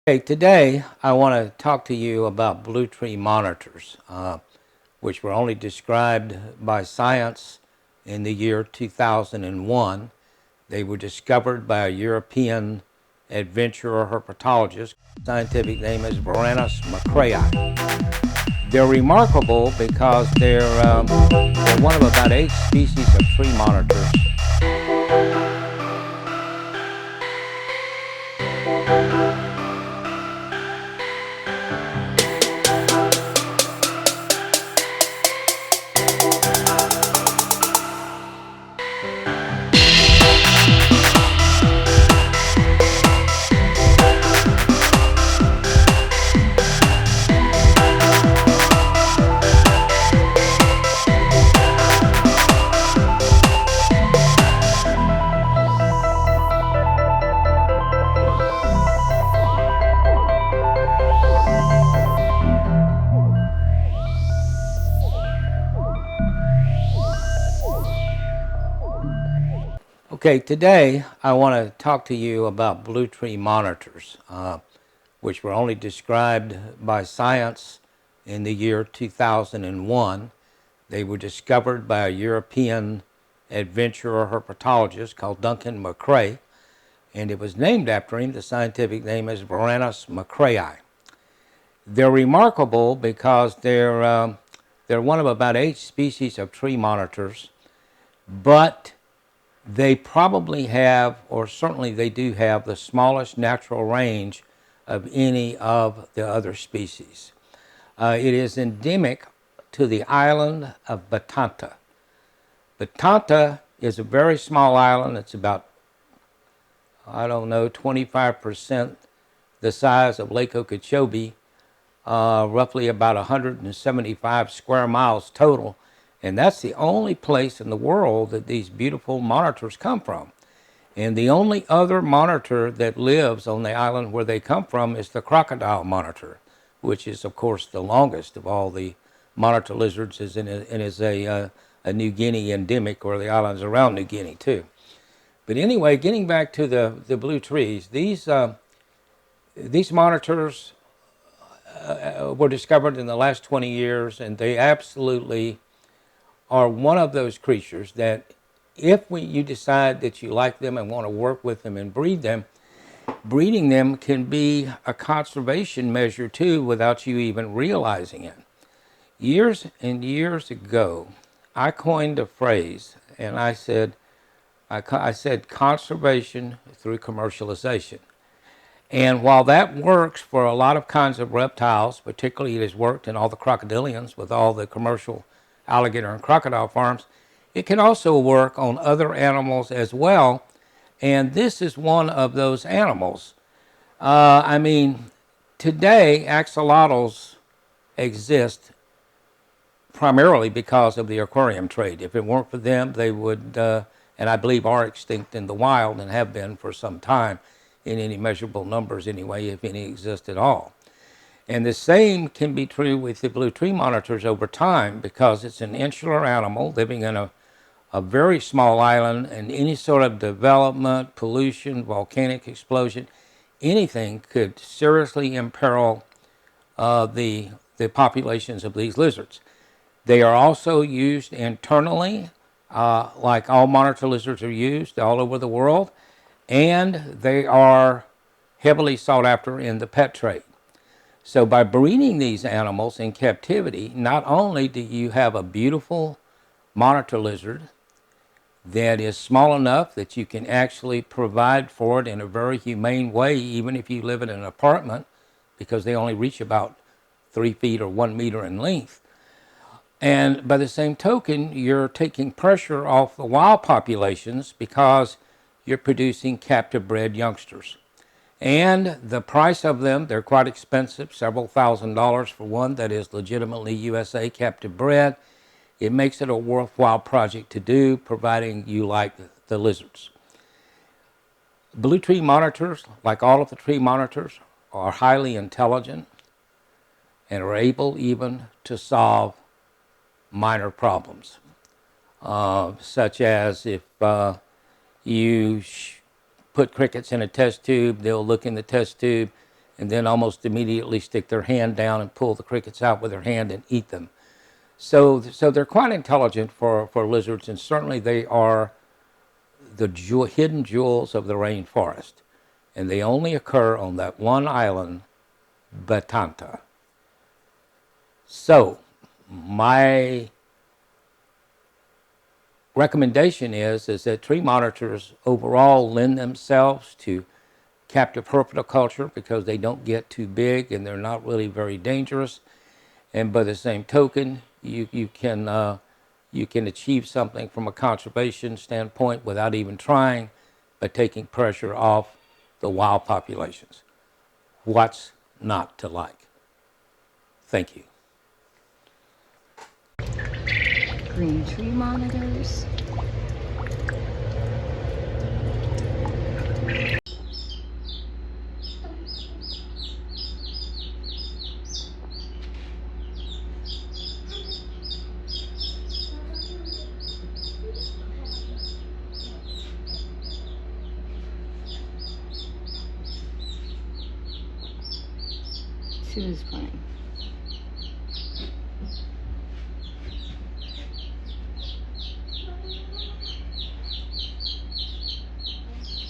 Hey, today I want to talk to you about blue tree monitors, which were only described by science in the year 2001. They were discovered by a European adventurer herpetologist. Scientific name is Varanus macraei. They're remarkable because they're one of about 8 species of tree monitors. Okay, today I want to talk to you about blue tree monitors, which were only described by science in the year 2001. They were discovered by a European adventurer herpetologist called Duncan macraei, and it was named after him. The scientific name is Varanus macraei. They're remarkable because they're one of about 8 species of tree monitors, but they probably have, or certainly they do have, the smallest natural range of any of the other species. It is endemic to the island of Batanta. Batanta is a very small island. It's about, 25% the size of Lake Okeechobee, roughly about 175 square miles total. And that's the only place in the world that these beautiful monitors come from. And the only other monitor that lives on the island where they come from is the crocodile monitor, which is, of course, the longest of all the monitor lizards, and is a New Guinea endemic, or the islands around New Guinea, too. But anyway, getting back to the blue trees, these monitors were discovered in the last 20 years, and they absolutely are one of those creatures that if you decide that you like them and want to work with them and breed them, breeding them can be a conservation measure too without you even realizing it. Years and years ago, I coined a phrase, and I said conservation through commercialization. And while that works for a lot of kinds of reptiles, particularly it has worked in all the crocodilians with all the commercial alligator and crocodile farms, it can also work on other animals as well. And this is one of those animals. Today axolotls exist primarily because of the aquarium trade. If it weren't for them, they would, and I believe are extinct in the wild and have been for some time in any measurable numbers anyway, if any exist at all. And the same can be true with the blue tree monitors over time, because it's an insular animal living in a very small island, and any sort of development, pollution, volcanic explosion, anything could seriously imperil the populations of these lizards. They are also used internally, like all monitor lizards are used all over the world, and they are heavily sought after in the pet trade. So by breeding these animals in captivity, not only do you have a beautiful monitor lizard that is small enough that you can actually provide for it in a very humane way, even if you live in an apartment, because they only reach about 3 feet or 1 meter in length. And by the same token, you're taking pressure off the wild populations because you're producing captive bred youngsters. And the price of them, they're quite expensive, several $1,000s for one that is legitimately USA captive bred. It makes it a worthwhile project to do, providing you like the lizards. Blue tree monitors, like all of the tree monitors, are highly intelligent and are able even to solve minor problems, such as if you put crickets in a test tube, they'll look in the test tube and then almost immediately stick their hand down and pull the crickets out with their hand and eat them. So they're quite intelligent for lizards, and certainly they are the hidden jewels of the rainforest. And they only occur on that one island, Batanta. So my recommendation is that tree monitors overall lend themselves to captive herpetoculture because they don't get too big and they're not really very dangerous. And by the same token, you can achieve something from a conservation standpoint without even trying, by taking pressure off the wild populations. What's not to like? Thank you. Green tree monitors. Sue is playing.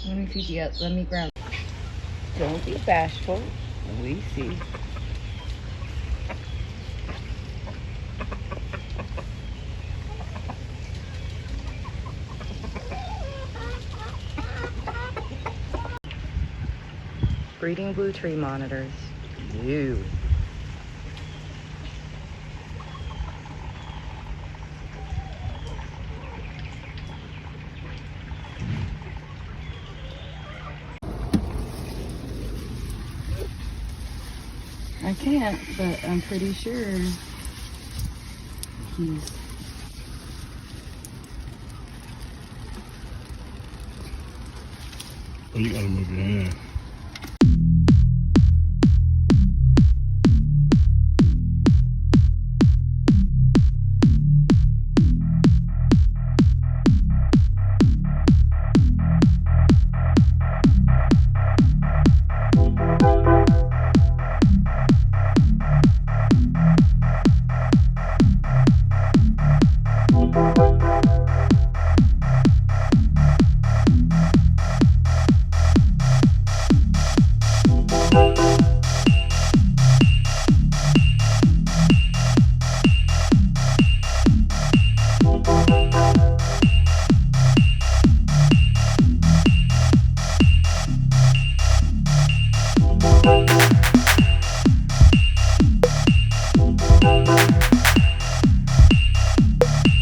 Let me feed you up. Let me grab. Don't be bashful. We see. Breeding blue tree monitors. You. I can't, but I'm pretty sure he's... Oh, you gotta move your hand.